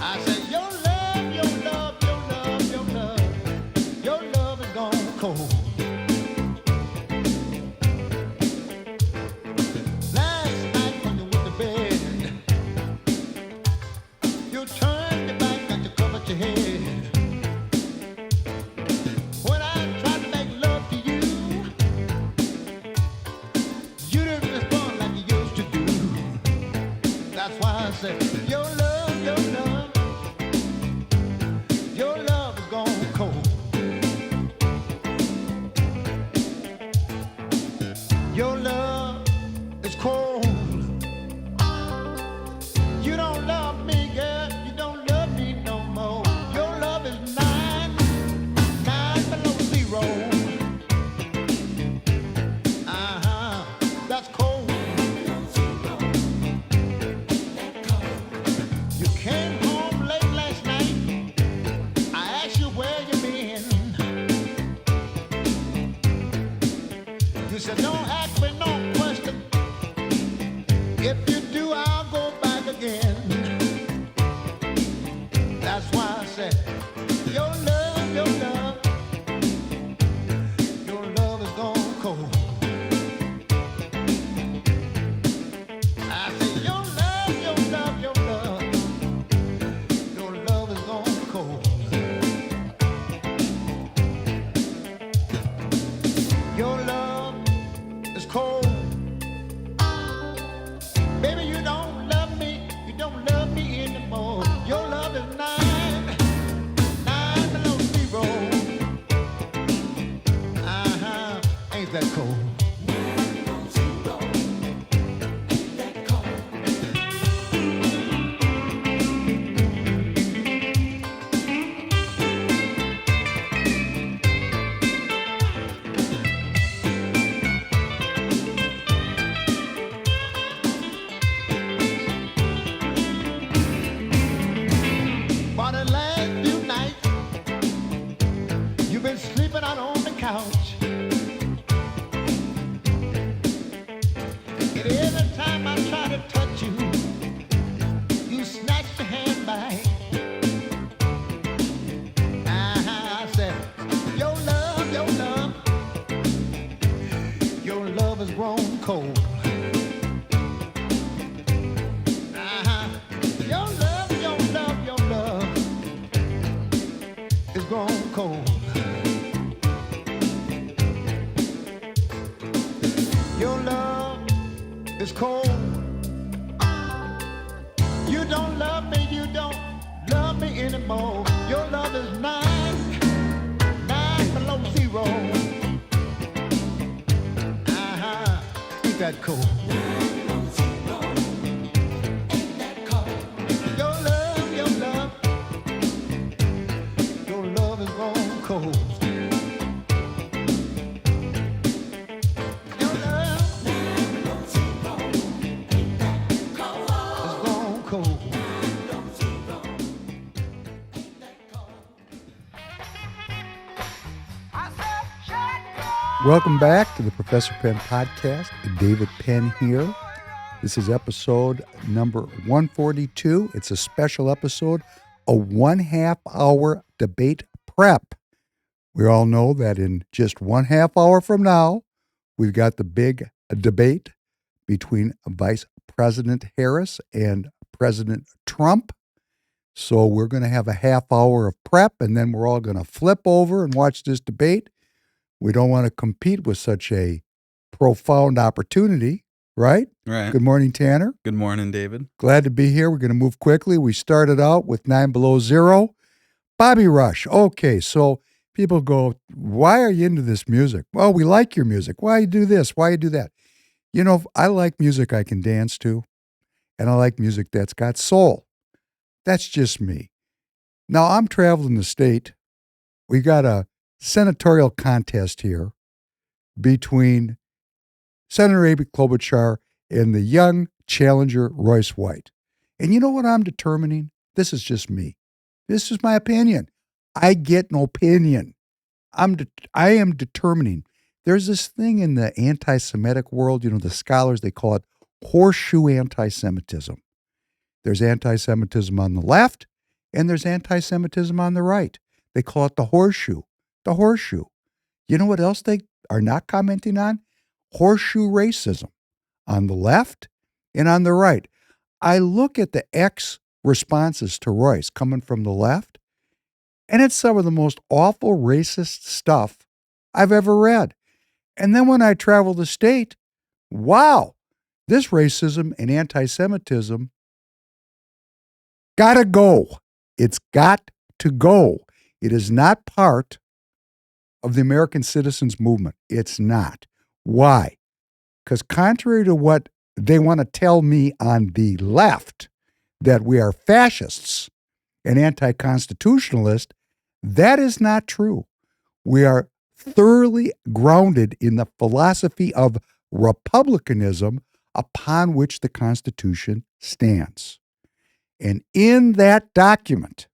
I said, your love, your love, your love, your love is gone cold. Last night when you went to bed, you turned your back and you covered your head. When I tried to make love to you, you didn't respond like you used to do. That's why I said, your love, your love, your love is gone cold. Your love is cold. You don't love me, girl. You don't love me no more. Your love is nine below zero. That's cold. You came home late last night. I asked you where you been. You said don't ask me no question. If you do, I'll go back again. That's why I said your love, your love, your love is gone cold. I said your love, your love, your love, your love is gone cold. Your love is cold. Baby, you don't love me anymore. Your love is nine below zero. Ain't that cold? For the last few nights, you've been sleeping out on the couch. And every time I try to touch you, you snatch your hand back. I said, your love, your love has grown cold. Your love, your love, your love is grown cold. Your love is cold. You don't love me, you don't love me anymore. Your love is nine below zero. Ain't that cold? Your love, your love, your love is gone cold. Your love is gone cold. Welcome back to the Professor Penn podcast. David Penn here. This is episode number 142. It's a special episode, a 1/2 hour debate prep. We all know that in just 1/2 hour from now, we've got the big debate between Vice President Harris and President Trump. So we're going to have a 1/2 hour of prep, and then we're all going to flip over and watch this debate. We don't want to compete with such a profound opportunity, right? Right. Good morning, Tanner. Good morning, David. Glad to be here. We're going to move quickly. We started out with 9 below zero. Bobby Rush. Okay, so people go, why are you into this music? Well, we like your music. Why you do this? Why you do that? You know, I like music I can dance to, and I like music that's got soul. That's just me. Now, I'm traveling the state. We got a senatorial contest here between Senator Amy Klobuchar and the young challenger Royce White. And you know what I'm determining? This is just me. This is my opinion. I get an opinion. I am determining. There's this thing in the anti-Semitic world, you know, the scholars, they call it horseshoe anti-Semitism. There's anti-Semitism on the left, And there's anti-Semitism on the right. They call it the horseshoe. The horseshoe. You know what else they are not commenting on? Horseshoe racism on the left and on the right. I look at the X responses to Royce coming from the left, and it's some of the most awful racist stuff I've ever read. And then when I travel the state, wow, this racism and anti-Semitism gotta go. It's got to go. It is not part of the American citizens movement. It's not. Why? Because contrary to what they want to tell me on the left, that we are fascists and anti-constitutionalist, that is not true. We are thoroughly grounded in the philosophy of republicanism upon which the Constitution stands. And in that document,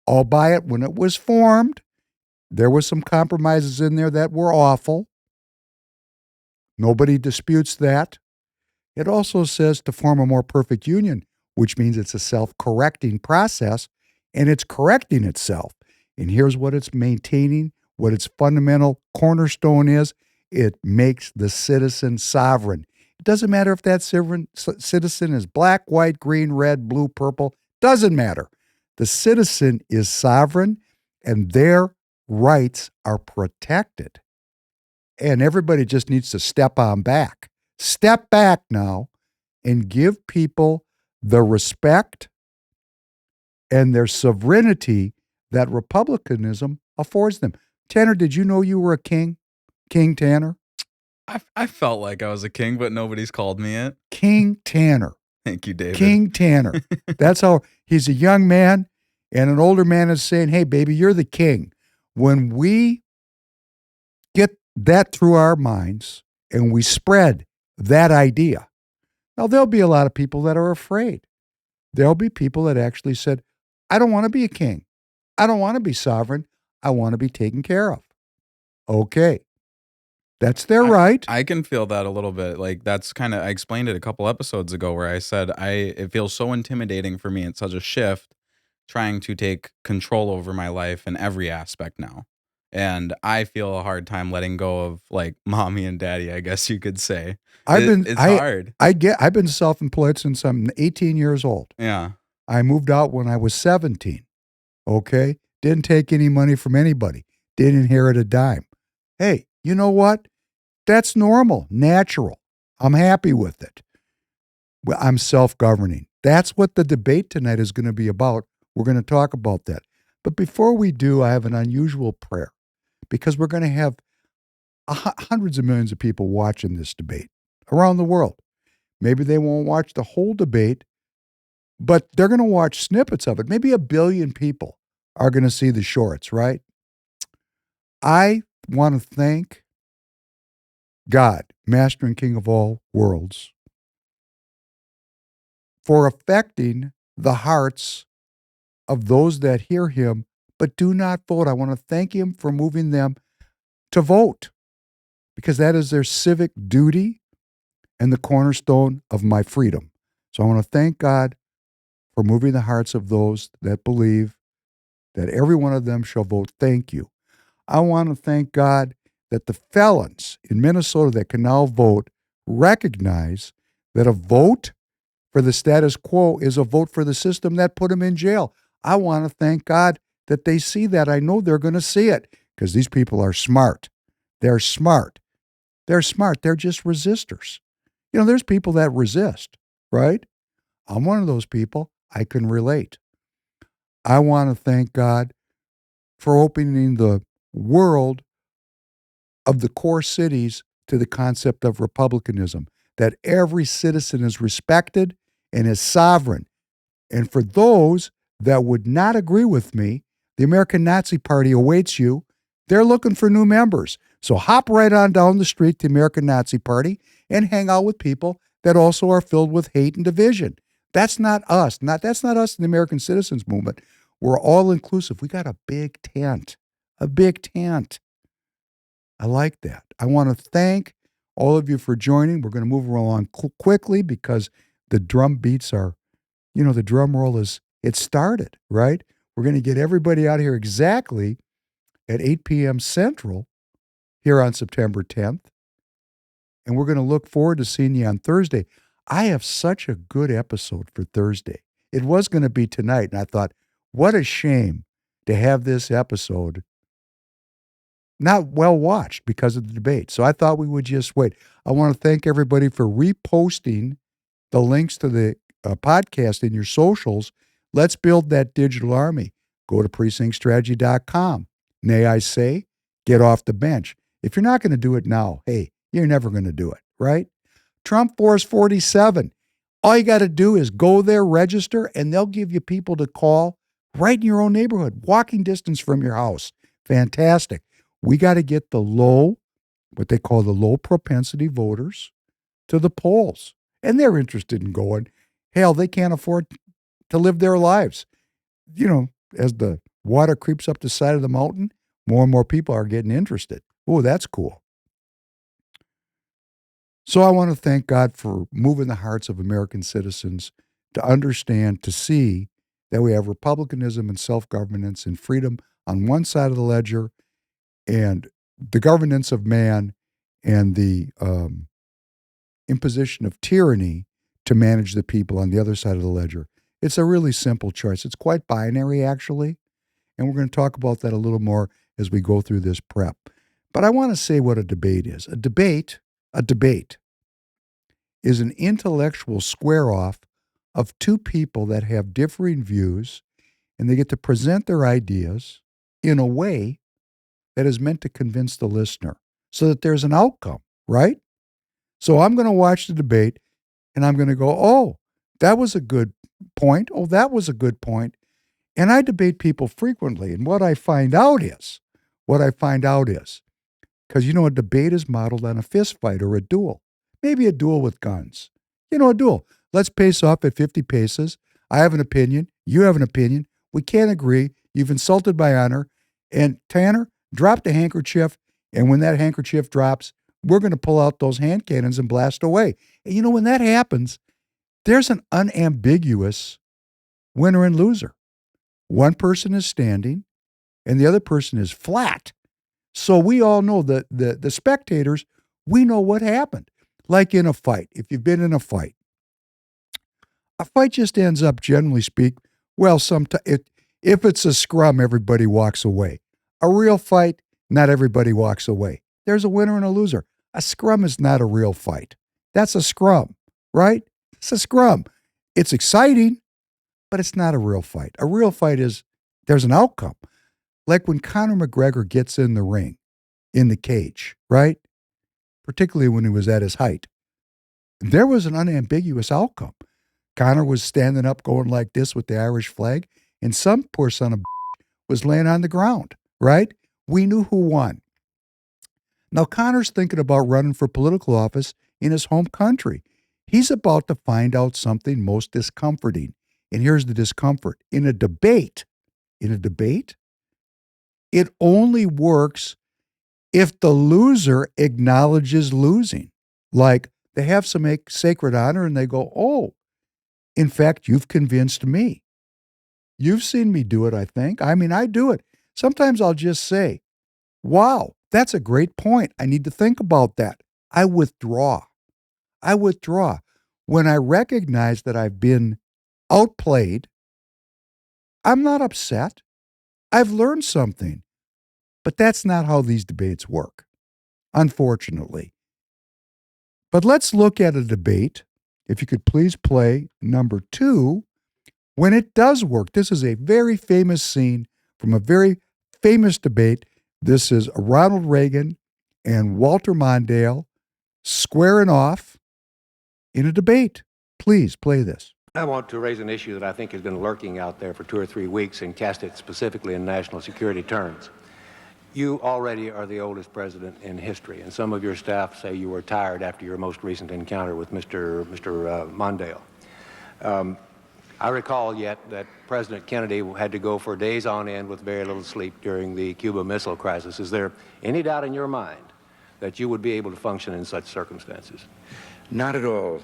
albeit when it was formed, there was some compromises in there that were awful. Nobody disputes that. It also says to form a more perfect union, which means it's a self-correcting process, and it's correcting itself. And here's what it's maintaining, what its fundamental cornerstone is. It makes the citizen sovereign. It doesn't matter if that citizen is black, white, green, red, blue, purple. Doesn't matter. The citizen is sovereign, and their rights are protected. And everybody just needs to step on back. Step back now and give people the respect and their sovereignty that republicanism affords them. Tanner, did you know you were a king? King Tanner? I felt like I was a king, but nobody's called me it. King Tanner. Thank you, David. King Tanner. That's how he's a young man, and an older man is saying, hey, baby, you're the king. When we get that through our minds and we spread that idea, now there'll be a lot of people that are afraid. There'll be people that actually said, I don't want to be a king. I don't want to be sovereign. I want to be taken care of. Okay. That's their right. I can feel that a little bit. Like that's kind of, I explained it a couple episodes ago where I said, it feels so intimidating for me. It's such a shift trying to take control over my life in every aspect now. And I feel a hard time letting go of like mommy and daddy, I guess you could say. It's hard. I've been self-employed since I'm 18 years old. Yeah. I moved out when I was 17. Okay. Didn't take any money from anybody. Didn't inherit a dime. Hey, you know what? That's normal, natural. I'm happy with it. Well, I'm self-governing. That's what the debate tonight is going to be about. We're going to talk about that. But before we do, I have an unusual prayer because we're going to have hundreds of millions of people watching this debate around the world. Maybe they won't watch the whole debate, but they're going to watch snippets of it. Maybe 1 billion people are going to see the shorts, right? I want to thank God, Master and King of all worlds, for affecting the hearts of those that hear him but do not vote. I want to thank him for moving them to vote because that is their civic duty and the cornerstone of my freedom. So I want to thank God for moving the hearts of those that believe that every one of them shall vote. Thank you. I want to thank God that the felons in Minnesota that can now vote recognize that a vote for the status quo is a vote for the system that put them in jail. I want to thank God that they see that. I know they're going to see it because these people are smart. They're smart. They're smart. They're just resistors. You know, there's people that resist, right? I'm one of those people. I can relate. I want to thank God for opening the world of the core cities to the concept of republicanism, that every citizen is respected and is sovereign. And for those that would not agree with me, the American Nazi Party awaits you. They're looking for new members. So hop right on down the street to the American Nazi Party and hang out with people that also are filled with hate and division. That's not us. That's not us in the American Citizens Movement. We're all inclusive. We got a big tent. A big tent. I like that. I want to thank all of you for joining. We're going to move along quickly because the drum beats are the drum roll it started, right? We're going to get everybody out here exactly at 8 p.m. Central here on September 10th. And we're going to look forward to seeing you on Thursday. I have such a good episode for Thursday. It was going to be tonight, and I thought, what a shame to have this episode not well watched because of the debate. So I thought we would just wait. I want to thank everybody for reposting the links to the podcast in your socials. Let's build that digital army. Go to precinctstrategy.com. May I say, get off the bench. If you're not going to do it now, hey, you're never going to do it, right? Trump Force 47. All you got to do is go there, register, and they'll give you people to call right in your own neighborhood, walking distance from your house. Fantastic. We got to get what they call the low propensity voters to the polls. And they're interested in going. Hell, they can't afford to live their lives. As the water creeps up the side of the mountain, more and more people are getting interested. Oh, that's cool. So I want to thank God for moving the hearts of American citizens to understand, to see that we have republicanism and self-governance and freedom on one side of the ledger, and the governance of man and the imposition of tyranny to manage the people on the other side of the ledger. It's a really simple choice. It's quite binary, actually, and we're going to talk about that a little more as we go through this prep. But I want to say what a debate is. A debate is an intellectual square-off of two people that have differing views, and they get to present their ideas in a way that is meant to convince the listener so that there's an outcome, right? So I'm going to watch the debate, and I'm going to go, oh, that was a good point. Oh, that was a good point. And I debate people frequently, and what I find out is, because, a debate is modeled on a fist fight or a duel. Maybe a duel with guns. A duel. Let's pace off at 50 paces. I have an opinion. You have an opinion. We can't agree. You've insulted my honor. And Tanner, drop the handkerchief. And when that handkerchief drops, we're going to pull out those hand cannons and blast away. And when that happens, there's an unambiguous winner and loser. One person is standing and the other person is flat. So we all know that the spectators, we know what happened. Like in a fight, if you've been in a fight just ends up, generally speaking, well, if it's a scrum, everybody walks away. A real fight, not everybody walks away. There's a winner and a loser. A scrum is not a real fight. That's a scrum, right? It's a scrum. It's exciting, but it's not a real fight. A real fight is there's an outcome. Like when Conor McGregor gets in the ring, in the cage, right? Particularly when he was at his height. There was an unambiguous outcome. Conor was standing up going like this with the Irish flag, and some poor son of was laying on the ground, right? We knew who won. Now, Conor's thinking about running for political office in his home country. He's about to find out something most discomforting. And here's the discomfort. In a debate, it only works if the loser acknowledges losing. Like they have some sacred honor and they go, oh, in fact, you've convinced me. You've seen me do it, I think. I mean, I do it. Sometimes I'll just say, wow, that's a great point. I need to think about that. I withdraw. When I recognize that I've been outplayed, I'm not upset. I've learned something. But that's not how these debates work, unfortunately. But let's look at a debate. If you could please play number 2, when it does work. This is a very famous scene from a very famous debate. This is Ronald Reagan and Walter Mondale squaring off in a debate. Please play this. I want to raise an issue that I think has been lurking out there for 2 or 3 weeks and cast it specifically in national security terms. You already are the oldest president in history, and some of your staff say you were tired after your most recent encounter with Mr. Mondale. I recall yet that President Kennedy had to go for days on end with very little sleep during the Cuba Missile Crisis. Is there any doubt in your mind that you would be able to function in such circumstances? Not at all.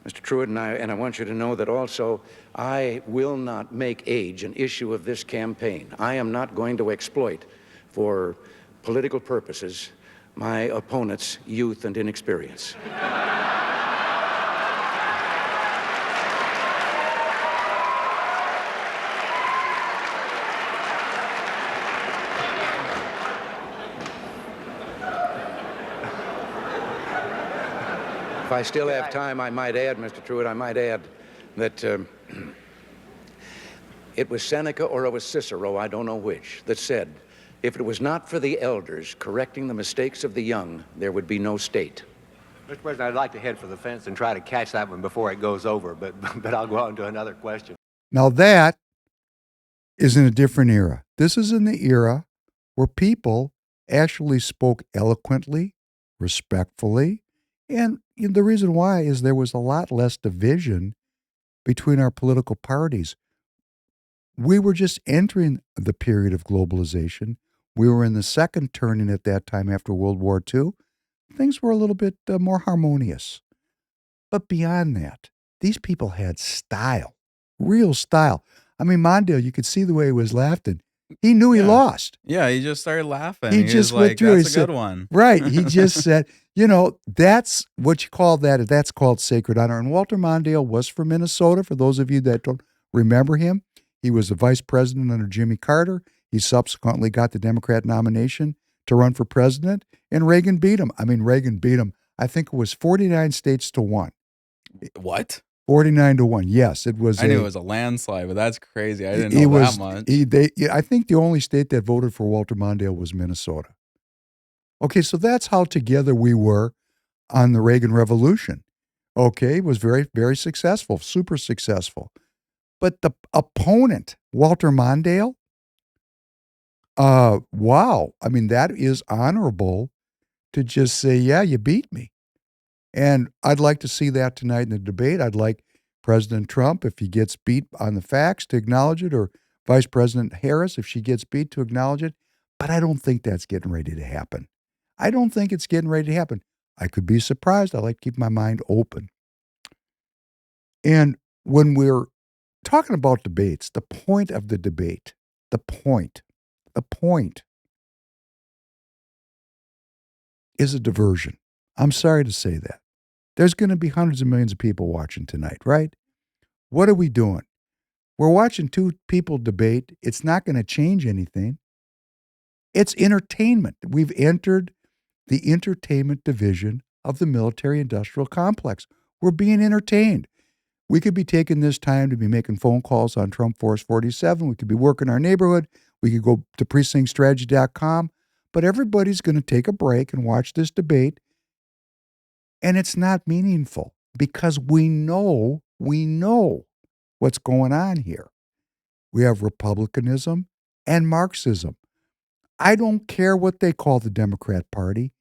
Mr. Truitt, and I want you to know that also I will not make age an issue of this campaign. I am not going to exploit for political purposes my opponent's youth and inexperience. If I still have time, I might add, Mr. Truitt, I might add that it was Seneca or it was Cicero, I don't know which, that said, if it was not for the elders correcting the mistakes of the young, there would be no state. Mr. President, I'd like to head for the fence and try to catch that one before it goes over, but I'll go on to another question. Now that is in a different era. This is in the era where people actually spoke eloquently, respectfully, and the reason why is there was a lot less division between our political parties. We were just entering the period of globalization. We were in the second turning at that time after World War II. Things were a little bit more harmonious. But beyond that, these people had style, real style. I mean, Mondale, you could see the way he was laughing. He knew he lost. Yeah, he just started laughing. He He just was went like, through. that's He a said, good one. Right. He just said, that's what you call that. That's called sacred honor. And Walter Mondale was from Minnesota. For those of you that don't remember him, he was the vice president under Jimmy Carter. He subsequently got the Democrat nomination to run for president, and Reagan beat him. Reagan beat him. I think it was 49 states to 1. What? 49 to 1. Yes, it was. I knew it was a landslide, but that's crazy. I didn't know that much. I think the only state that voted for Walter Mondale was Minnesota. Okay, so that's how together we were on the Reagan Revolution. Okay, it was very, very successful, super successful. But the opponent, Walter Mondale, wow. That is honorable to just say, yeah, you beat me. And I'd like to see that tonight in the debate. I'd like President Trump, if he gets beat on the facts, to acknowledge it, or Vice President Harris, if she gets beat, to acknowledge it. But I don't think that's getting ready to happen. I don't think it's getting ready to happen. I could be surprised. I like to keep my mind open. And when we're talking about debates, the point of the debate, the point is a diversion. I'm sorry to say that. There's going to be hundreds of millions of people watching tonight, right? What are we doing? We're watching two people debate. It's not going to change anything. It's entertainment. We've entered the entertainment division of the military-industrial complex. We're being entertained. We could be taking this time to be making phone calls on Trump Force 47. We could be working our neighborhood. We could go to precinctstrategy.com. But everybody's going to take a break and watch this debate. And it's not meaningful because we know what's going on here. We have republicanism and Marxism. I don't care what they call the Democrat Party.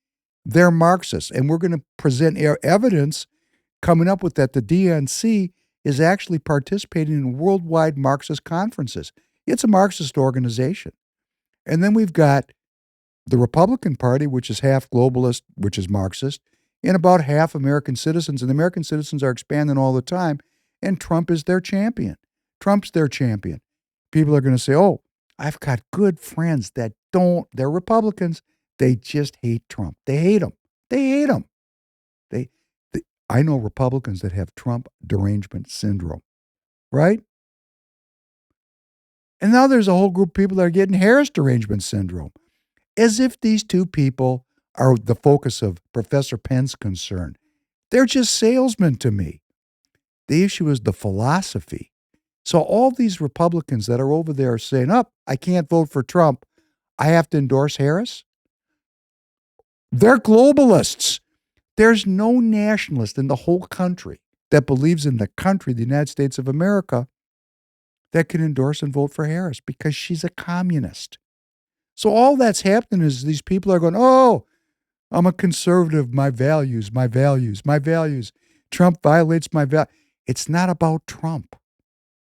They're Marxists. And we're going to present evidence coming up with that. The DNC is actually participating in worldwide Marxist conferences. It's a Marxist organization. And then we've got the Republican Party, which is half globalist, which is Marxist, and about half American citizens. And the American citizens are expanding all the time. And Trump is their champion. Trump's their champion. People are going to say, oh, I've got good friends that they're Republicans. They just hate Trump. They hate him. I know Republicans that have Trump derangement syndrome, right? And now there's a whole group of people that are getting Harris derangement syndrome, as if these two people are the focus of Professor Penn's concern. They're just salesmen to me. The issue is the philosophy. So all these Republicans that are over there saying, I can't vote for Trump, I have to endorse Harris. They're globalists. There's no nationalist in the whole country that believes in the country, the United States of America, that can endorse and vote for Harris because she's a communist. So all that's happening is these people are going, oh, I'm a conservative, my values. Trump violates my values. It's not about Trump.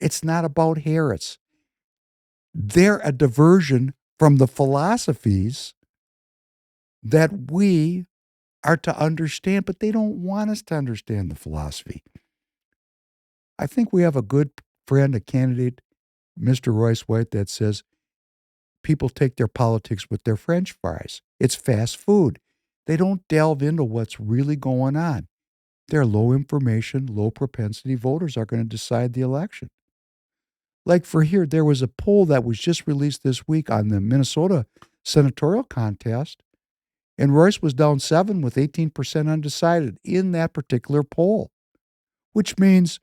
It's not about Harris. They're a diversion from the philosophies that we are to understand, but they don't want us to understand the philosophy. I think we have a good friend, a candidate, Mr. Royce White, that says people take their politics with their French fries. It's fast food. They don't delve into what's really going on. They're low information, low propensity voters are going to decide the election. Like for here, there was a poll that was just released this week on the Minnesota senatorial contest, and Royce was down 7 with 18% undecided in that particular poll, which means,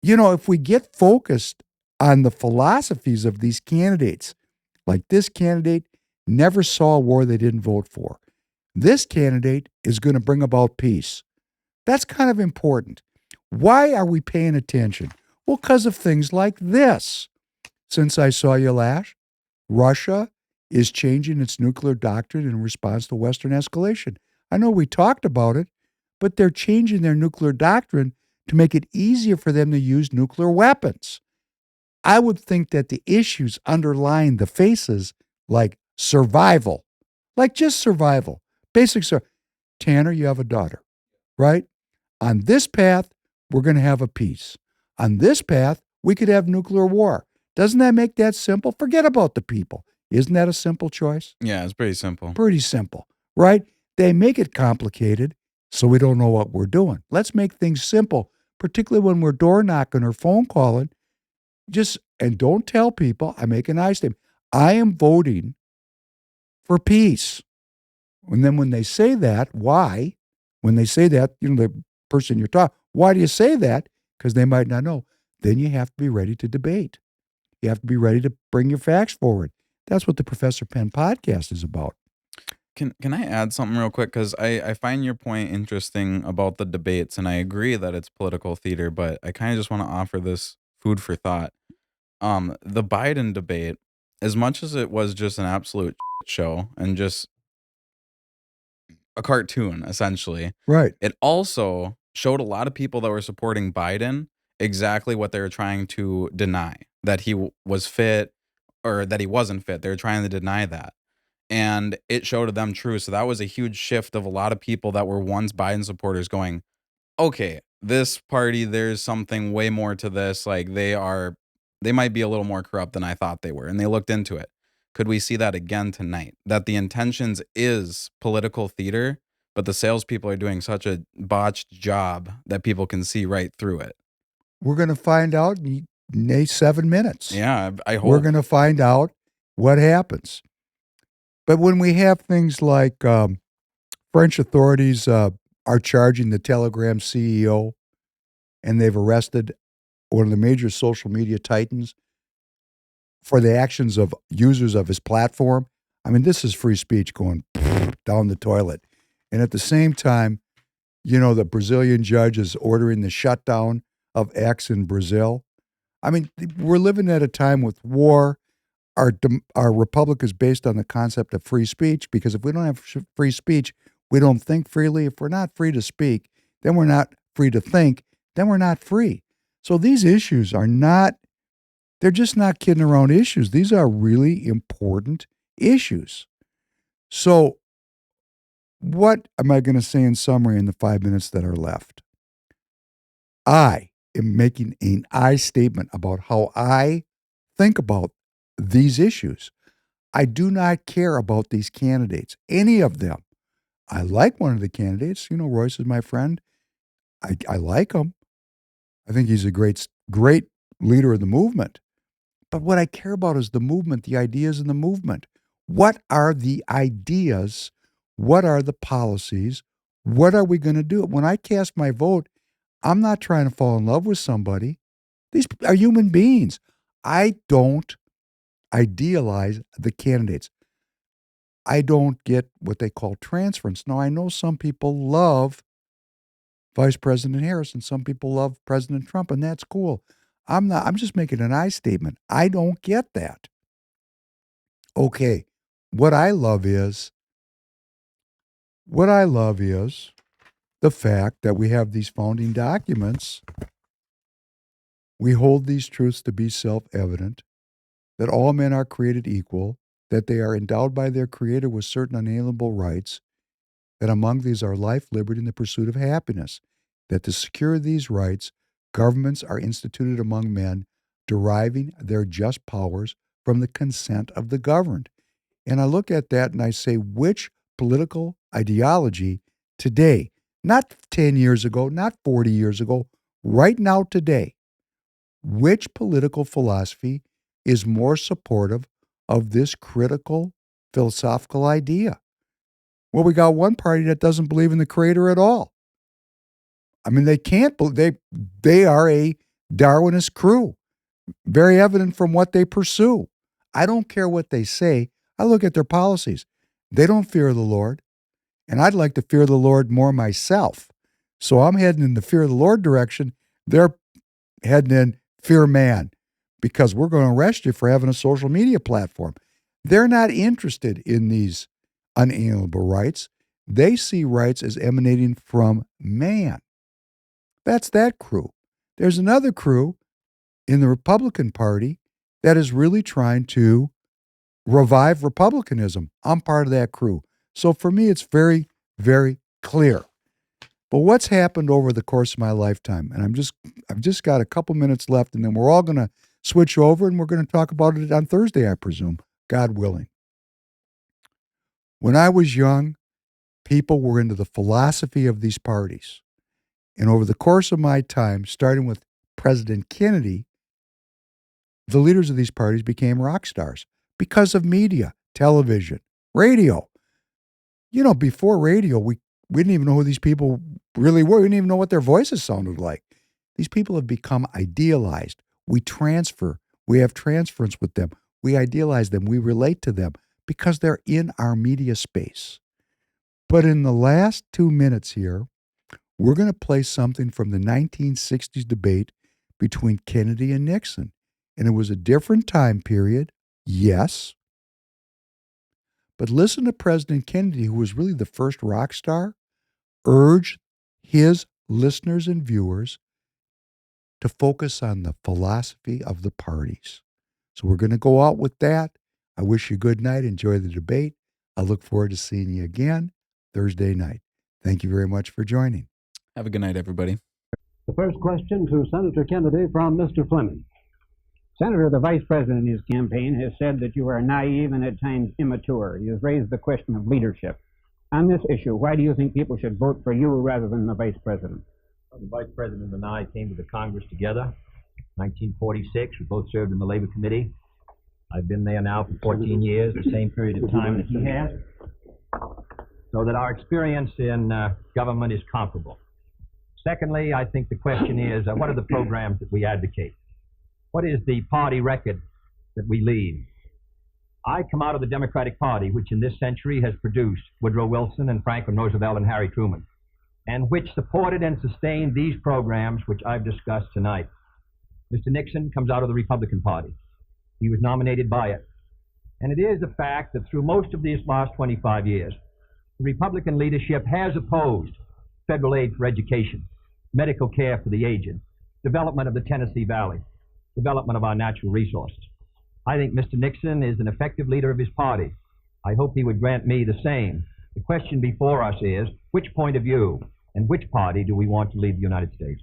if we get focused on the philosophies of these candidates, like this candidate never saw a war they didn't vote for. This candidate is going to bring about peace. That's kind of important. Why are we paying attention? Well, because of things like this. Since I saw you last, Russia is changing its nuclear doctrine in response to Western escalation. I know we talked about it, but they're changing their nuclear doctrine to make it easier for them to use nuclear weapons. I would think that the issues underlying the faces, like survival, like just survival, basic survival. Tanner, you have a daughter, right? On this path, we're going to have a peace. On this path, we could have nuclear war. Doesn't that make that simple? Forget about the people. Isn't that a simple choice? Yeah, it's pretty simple. Pretty simple, right? They make it complicated so we don't know what we're doing. Let's make things simple, particularly when we're door knocking or phone calling. And don't tell people, I make an I statement, I am voting for peace. And then when they say that, why? When they say that, the person you're talking, why do you say that? Because they might not know. Then you have to be ready to debate. You have to be ready to bring your facts forward. That's what the Professor Penn podcast is about. Can I add something real quick? Because I find your point interesting about the debates, and I agree that it's political theater, but I kind of just want to offer this food for thought. The Biden debate, as much as it was just an absolute show and just a cartoon, essentially, Right. it also showed a lot of people that were supporting Biden exactly what they were trying to deny, that he was fit or that he wasn't fit. They were trying to deny that. And it showed them true. So that was a huge shift of a lot of people that were once Biden supporters going, okay, this party, there's something way more to this. Like they might be a little more corrupt than I thought they were. And they looked into it. Could we see that again tonight? That the intentions is political theater, but the salespeople are doing such a botched job that people can see right through it. We're going to find out in 7 minutes. Yeah, I hope. We're going to find out what happens. But when we have things like French authorities are charging the Telegram CEO, and they've arrested one of the major social media titans for the actions of users of his platform. I mean, this is free speech going down the toilet. And at the same time, the Brazilian judge is ordering the shutdown of X in Brazil. I mean, we're living at a time with war. Our republic is based on the concept of free speech, because if we don't have free speech, we don't think freely. If we're not free to speak, then we're not free to think, then we're not free. So these issues they're just not kidding around issues. These are really important issues. So what am I going to say in summary in the 5 minutes that are left? I am making an I statement about how I think about these issues. I do not care about these candidates, any of them. I like one of the candidates. Royce is my friend. I like him. I think he's a great leader of the movement. But what I care about is the movement, the ideas in the movement. What are the ideas? What are the policies? What are we going to do? When I cast my vote, I'm not trying to fall in love with somebody. These are human beings. I don't idealize the candidates. I don't get what they call transference. Now, I know some people love Vice President Harris and some people love President Trump, and that's cool. I'm just making an I statement. I don't get that. Okay, what I love is the fact that we have these founding documents. We hold these truths to be self-evident, that all men are created equal, that they are endowed by their Creator with certain unalienable rights, that among these are life, liberty, and the pursuit of happiness, that to secure these rights, Governments are instituted among men, deriving their just powers from the consent of the governed. And I look at that and I say, which political ideology today, not 10 years ago, not 40 years ago, right now today, which political philosophy is more supportive of this critical philosophical idea? Well, we got one party that doesn't believe in the creator at all. I mean, they can't believe they are a Darwinist crew, very evident from what they pursue. I don't care what they say. I look at their policies. They don't fear the Lord, and I'd like to fear the Lord more myself. So I'm heading in the fear of the Lord direction. They're heading in fear man, because we're going to arrest you for having a social media platform. They're not interested in these unalienable rights. They see rights as emanating from man. That's that crew. There's another crew in the Republican Party that is really trying to revive republicanism. I'm part of that crew. So for me, it's very, very clear. But what's happened over the course of my lifetime, and I've just got a couple minutes left, and then we're all going to switch over and we're going to talk about it on Thursday, I presume, God willing. When I was young, people were into the philosophy of these parties. And over the course of my time, starting with President Kennedy, the leaders of these parties became rock stars because of media, television, radio. You know, before radio, we didn't even know who these people really were. We didn't even know what their voices sounded like. These people have become idealized. We transfer. We have transference with them. We idealize them. We relate to them because they're in our media space. But in the last 2 minutes here, we're going to play something from the 1960s debate between Kennedy and Nixon. And it was a different time period, yes. But listen to President Kennedy, who was really the first rock star, urge his listeners and viewers to focus on the philosophy of the parties. So we're going to go out with that. I wish you good night. Enjoy the debate. I look forward to seeing you again Thursday night. Thank you very much for joining. Have a good night, everybody. The first question to Senator Kennedy from Mr. Fleming. Senator, the Vice President in his campaign has said that you are naive and at times immature. He has raised the question of leadership. On this issue, why do you think people should vote for you rather than the Vice President? Well, the Vice President and I came to the Congress together in 1946. We both served in the Labor Committee. I've been there now for 14 years, the same period of time that he has, so that our experience in government is comparable. Secondly, I think the question is, what are the programs that we advocate? What is the party record that we lead? I come out of the Democratic Party, which in this century has produced Woodrow Wilson and Franklin Roosevelt and Harry Truman, and which supported and sustained these programs which I've discussed tonight. Mr. Nixon comes out of the Republican Party. He was nominated by it. And it is a fact that through most of these last 25 years, the Republican leadership has opposed federal aid for education, medical care for the aged, development of the Tennessee Valley, development of our natural resources. I think Mr. Nixon is an effective leader of his party. I hope he would grant me the same. The question before us is, which point of view and which party do we want to lead the United States?